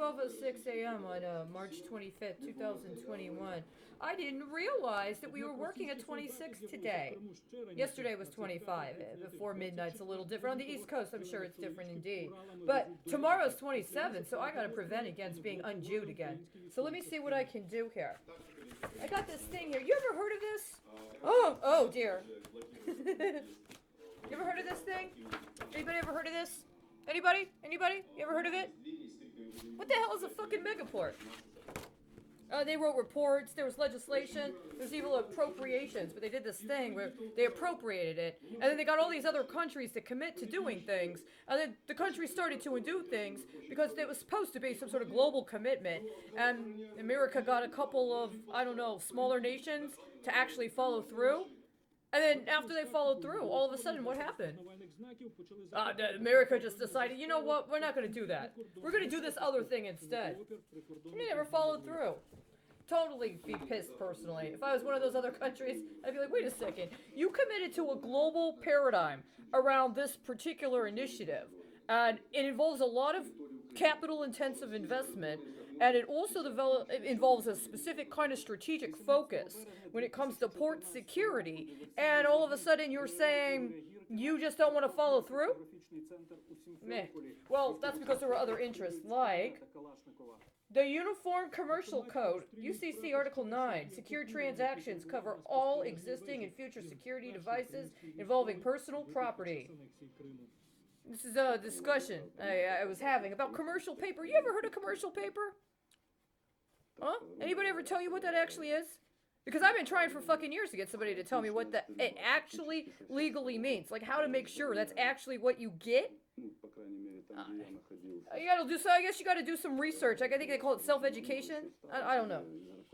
12:06 a.m. on March 25th, 2021. I didn't realize that we were working at 26 today. Yesterday was 25. Before midnight's a little different. On the East Coast, I'm sure it's different indeed. But tomorrow's 27, so I gotta prevent against being unjewed again. So let me see what I can do here. I got this thing here. You ever heard of this? Oh dear. You ever heard of this thing? Anybody ever heard of this? Anybody? Anybody? You ever heard of it? What the hell is a fucking megaport? They wrote reports, there was legislation, there's even appropriations, but they did this thing where they appropriated it, and then they got all these other countries to commit to doing things, and then the countries started to do things because it was supposed to be some sort of global commitment, and America got a couple of, I don't know, smaller nations to actually follow through. And then after they followed through, all of a sudden, what happened? America just decided, you know what, we're not going to do that. We're going to do this other thing instead. And they never followed through. Totally be pissed personally. If I was one of those other countries, I'd be like, wait a second. You committed to a global paradigm around this particular initiative. And it involves a lot of capital-intensive investment. And it also involves a specific kind of strategic focus when it comes to port security. And all of a sudden you're saying you just don't want to follow through? Meh. Well, that's because there were other interests, like the Uniform Commercial Code, UCC Article 9. Secure transactions cover all existing and future security devices involving personal property. This is a discussion I was having about commercial paper. You ever heard of commercial paper? Huh? Anybody ever tell you what that actually is? Because I've been trying for fucking years to get somebody to tell me what that it actually legally means. Like how to make sure that's actually what you get. You gotta do so. I guess you gotta do some research. I think they call it self-education. I don't know.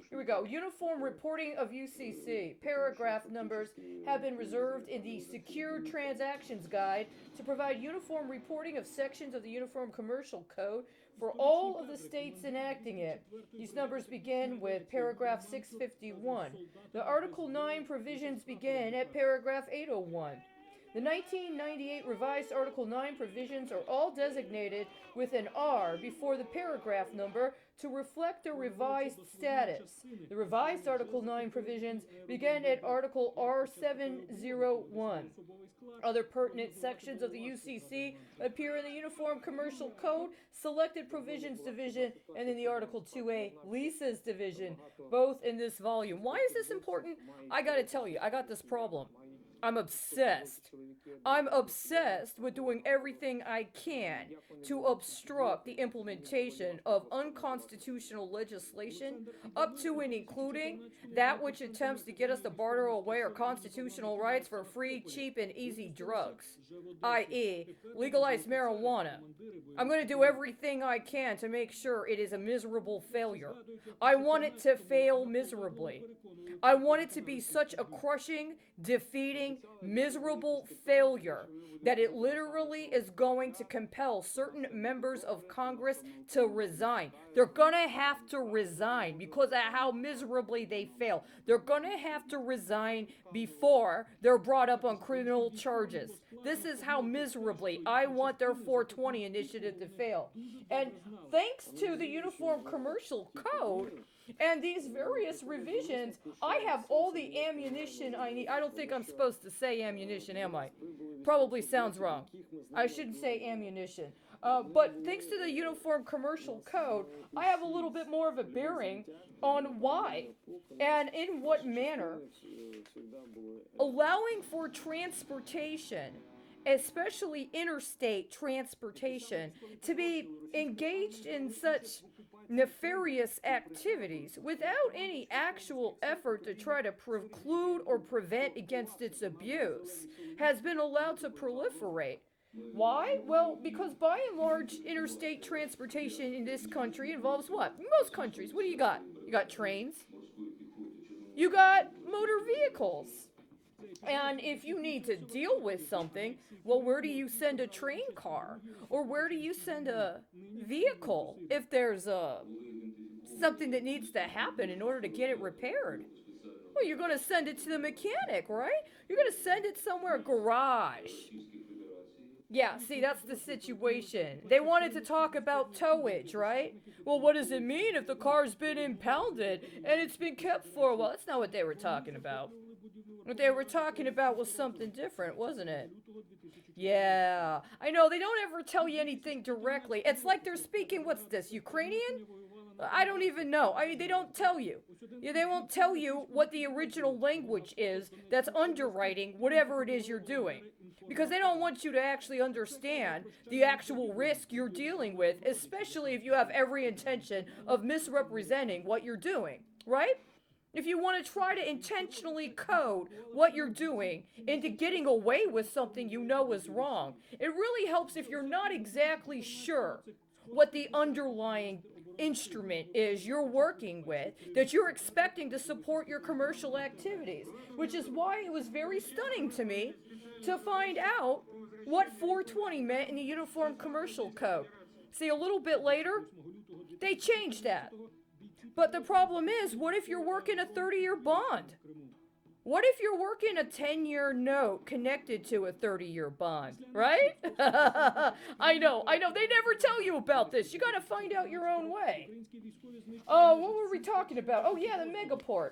Here we go. Uniform reporting of UCC. Paragraph numbers have been reserved in the Secure Transactions Guide to provide uniform reporting of sections of the Uniform Commercial Code for all of the states enacting it. These numbers begin with paragraph 651. The Article 9 provisions begin at paragraph 801. The 1998 revised Article 9 provisions are all designated with an R before the paragraph number to reflect their revised status. The revised Article 9 provisions begin at Article R701. Other pertinent sections of the UCC appear in the Uniform Commercial Code, Selected Provisions Division, and in the Article 2A Leases Division, both in this volume. Why is this important? I gotta tell you, I got this problem. I'm obsessed. I'm obsessed with doing everything I can to obstruct the implementation of unconstitutional legislation, up to and including that which attempts to get us to barter away our constitutional rights for free, cheap, and easy drugs, i.e., legalized marijuana. I'm going to do everything I can to make sure it is a miserable failure. I want it to fail miserably. I want it to be such a crushing, defeating, miserable failure that it literally is going to compel certain members of Congress to resign. They're gonna have to resign because of how miserably they fail. They're gonna have to resign before they're brought up on criminal charges. This is how miserably I want their 420 initiative to fail. And thanks to the Uniform Commercial Code, and these various revisions, I have all the ammunition I need. I don't think I'm supposed to say ammunition, am I? Probably sounds wrong. I shouldn't say ammunition. But thanks to the Uniform Commercial Code, I have a little bit more of a bearing on why and in what manner allowing for transportation, especially interstate transportation, to be engaged in such nefarious activities without any actual effort to try to preclude or prevent against its abuse has been allowed to proliferate. Why? Well, because by and large, interstate transportation in this country involves what? Most countries. What do you got? You got trains. You got motor vehicles. And if you need to deal with something, well, where do you send a train car? Or where do you send a vehicle if there's something that needs to happen in order to get it repaired? Well, you're going to send it to the mechanic, right? You're going to send it somewhere, garage. Yeah, see, that's the situation. They wanted to talk about towage, right? Well, what does it mean if the car's been impounded and it's been kept for a while? That's not what they were talking about. What they were talking about was something different, wasn't it? Yeah, I know, they don't ever tell you anything directly. It's like they're speaking, what's this, Ukrainian? I don't even know. I mean, they don't tell you. Yeah, they won't tell you what the original language is that's underwriting whatever it is you're doing. Because they don't want you to actually understand the actual risk you're dealing with, especially if you have every intention of misrepresenting what you're doing, right? If you want to try to intentionally code what you're doing into getting away with something you know is wrong, it really helps if you're not exactly sure what the underlying instrument is you're working with that you're expecting to support your commercial activities, which is why it was very stunning to me to find out what 420 meant in the Uniform Commercial Code. See, a little bit later, they changed that. But the problem is, what if you're working a 30-year bond? What if you're working a 10-year note connected to a 30-year bond, right? I know, they never tell you about this. You gotta find out your own way. Oh, what were we talking about? Oh yeah, the megaport.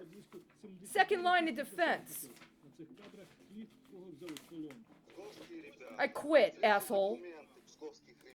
Second line of defense. I quit, asshole.